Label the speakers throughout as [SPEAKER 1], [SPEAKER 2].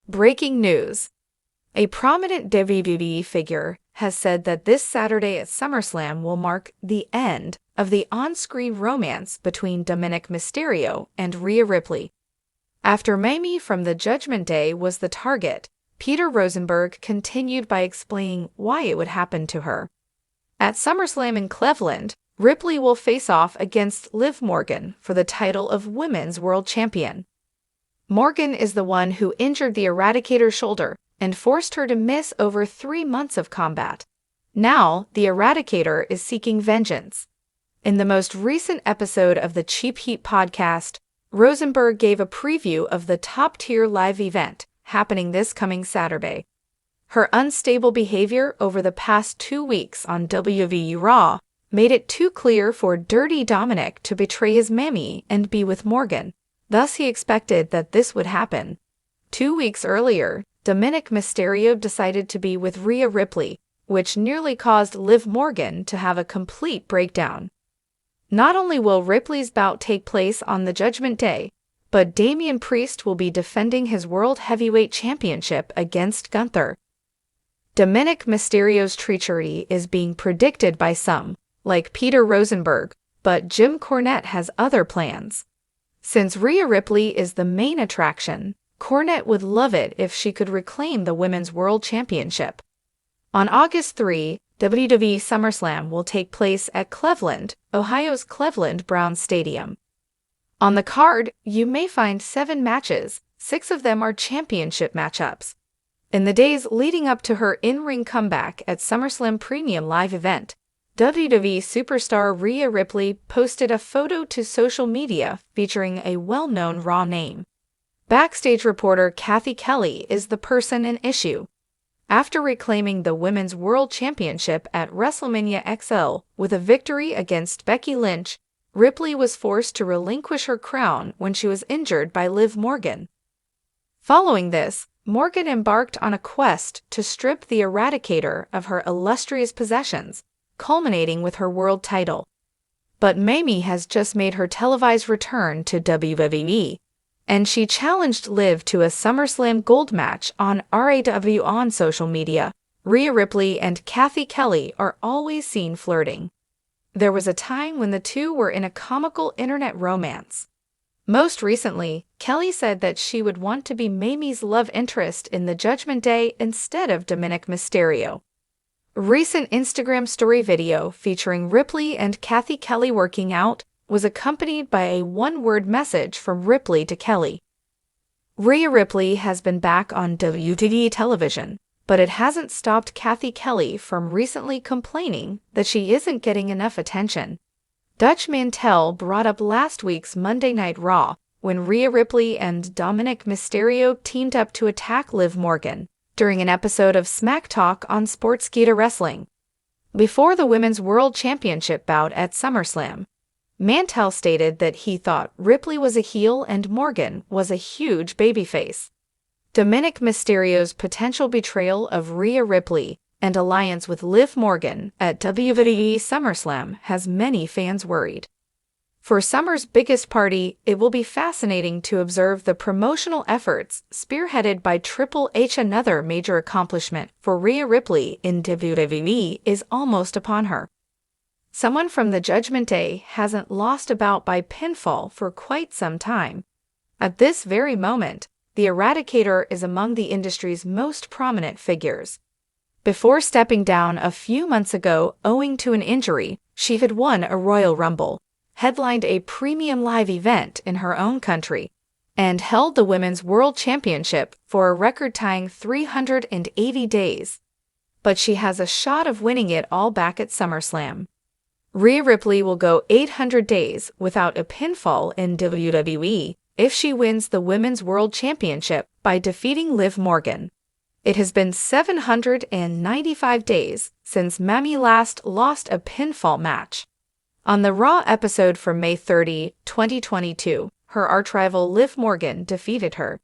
[SPEAKER 1] Breaking news. A prominent WWE figure has said that this Saturday at SummerSlam will mark the end of the on-screen romance between Dominik Mysterio and Rhea Ripley. After Mamie from the Judgment Day was the target, Peter Rosenberg continued by explaining why it would happen to her. At SummerSlam in Cleveland, Ripley will face off against Liv Morgan for the title of Women's World Champion. Morgan is the one who injured the Eradicator's shoulder and forced her to miss over 3 months of combat. Now, the Eradicator is seeking vengeance. In the most recent episode of the Cheap Heat podcast, Rosenberg gave a preview of the top-tier live event happening this coming Saturday. Her unstable behavior over the past 2 weeks on WWE Raw made it too clear for Dirty Dominik to betray his mammy and be with Morgan. Thus, he expected that this would happen. 2 weeks earlier, Dominik Mysterio decided to be with Rhea Ripley, which nearly caused Liv Morgan to have a complete breakdown. Not only will Ripley's bout take place on the Judgment Day, but Damian Priest will be defending his World Heavyweight Championship against Gunther. Dominik Mysterio's treachery is being predicted by some, like Peter Rosenberg, but Jim Cornette has other plans. Since Rhea Ripley is the main attraction, Cornette would love it if she could reclaim the Women's World Championship. On August 3, WWE SummerSlam will take place at Cleveland, Ohio's Cleveland Browns Stadium. On the card, you may find 7 matches, 6 of them are championship matchups. In the days leading up to her in-ring comeback at SummerSlam Premium Live event, WWE superstar Rhea Ripley posted a photo to social media featuring a well-known Raw name. Backstage reporter Kathy Kelly is the person in issue. After reclaiming the Women's World Championship at WrestleMania XL with a victory against Becky Lynch, Ripley was forced to relinquish her crown when she was injured by Liv Morgan. Following this, Morgan embarked on a quest to strip the Eradicator of her illustrious possessions, culminating with her world title. But Mamie has just made her televised return to WWE, and she challenged Liv to a SummerSlam Gold match on RAW. On social media, Rhea Ripley and Kathy Kelly are always seen flirting. There was a time when the two were in a comical internet romance. Most recently, Kelly said that she would want to be Mamie's love interest in the Judgment Day instead of Dominik Mysterio. Recent Instagram story video featuring Ripley and Kathy Kelly working out was accompanied by a one-word message from Ripley to Kelly. Rhea Ripley has been back on WWE television, but it hasn't stopped Kathy Kelly from recently complaining that she isn't getting enough attention. Dutch Mantel brought up last week's Monday Night Raw when Rhea Ripley and Dominik Mysterio teamed up to attack Liv Morgan during an episode of Smack Talk on Sportskeeda Wrestling. Before the Women's World Championship bout at SummerSlam, Mantel stated that he thought Ripley was a heel and Morgan was a huge babyface. Dominik Mysterio's potential betrayal of Rhea Ripley and alliance with Liv Morgan at WWE SummerSlam has many fans worried. For Summer's biggest party, it will be fascinating to observe the promotional efforts spearheaded by Triple H. Another major accomplishment for Rhea Ripley in WWE is almost upon her. Someone from the Judgment Day hasn't lost a bout by pinfall for quite some time. At this very moment, the Eradicator is among the industry's most prominent figures. Before stepping down a few months ago owing to an injury, she had won a Royal Rumble, headlined a premium live event in her own country, and held the Women's World Championship for a record-tying 380 days. But she has a shot of winning it all back at SummerSlam. Rhea Ripley will go 800 days without a pinfall in WWE if she wins the Women's World Championship by defeating Liv Morgan. It has been 795 days since Mamie last lost a pinfall match. On the Raw episode from May 30, 2022, her arch-rival Liv Morgan defeated her.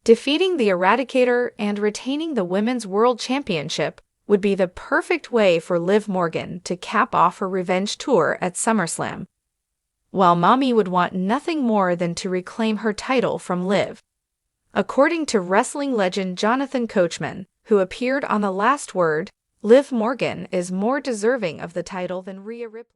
[SPEAKER 1] Defeating the Eradicator and retaining the Women's World Championship would be the perfect way for Liv Morgan to cap off her revenge tour at SummerSlam. While Mommy would want nothing more than to reclaim her title from Liv. According to wrestling legend Jonathan Coachman, who appeared on The Last Word, Liv Morgan is more deserving of the title than Rhea Ripley.